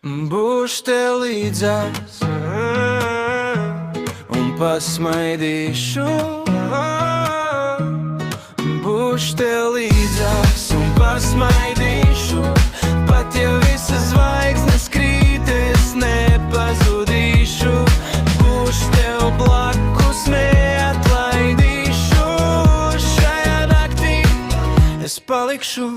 Būšu tev līdzās un pasmaidīšu. Būšu tev līdzās un pasmaidīšu. Pat ja visas zvaigznes krīt, es nepazudīšu. Būšu tev blakus, neatlaidīšu. Šajā naktī es palikšu.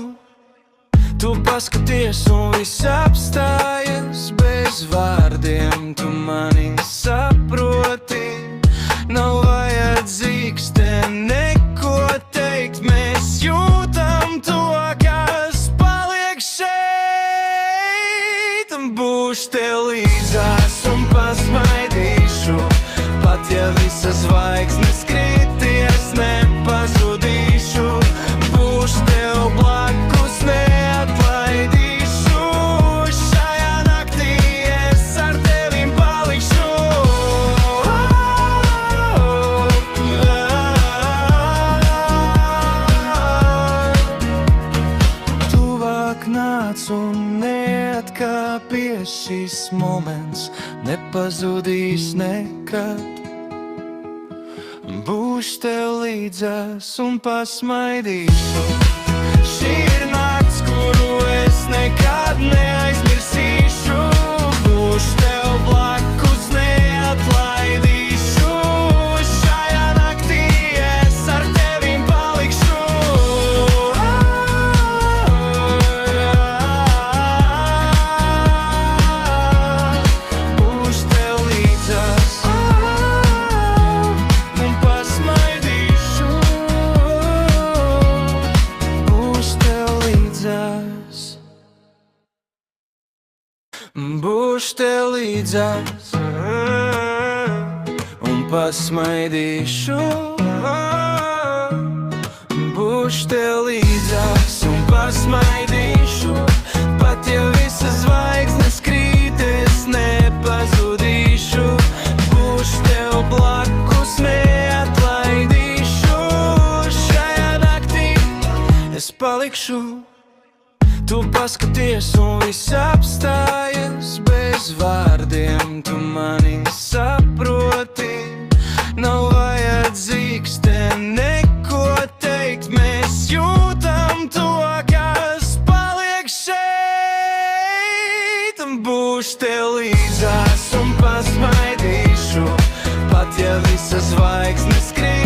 Tu paskaties un viss apstājas bez vārdiem, tu mani saproti. Nav vajadzīgs te neko teikt, mēs jūtam to, kas paliek šeit. Būšu tev līdzās un pasmaidīšu. Pat ja visas zvaigznes krities, nepazudīšu. Būšu tev blakus, neatlaidīšu. Šajā naktī es ar tevim palikšu. Tuvāk nāc un neatkāpies, šis moments nepazudīs nekad. Būšu tev līdzās un pasmaidīšu. Šī ir nakts, kuru es nekad neaizmirsīšu. Būšu tev blakus, neatlaidīšu. Šajā naktī es ar tevim palikšu. Būšu tev līdzās un pasmaidīšu. Būšu tev līdzās. Būšu tev līdzās un pasmaidīšu. Būšu tev līdzās un pasmaidīšu. Pat ja visas zvaigznes krīt, es nepazudīšu. Būšu tev blakus, neatlaidīšu. Šajā naktī es palikšu. Tu paskaties un viss apstājas bez vārdiem, tu mani saproti. Nav vajadzīgs te neko teikt, mēs jūtam to, kas paliek šeit. Būšu tev līdzās un pasmaidīšu. Pat ja visas zvaigznes krīt,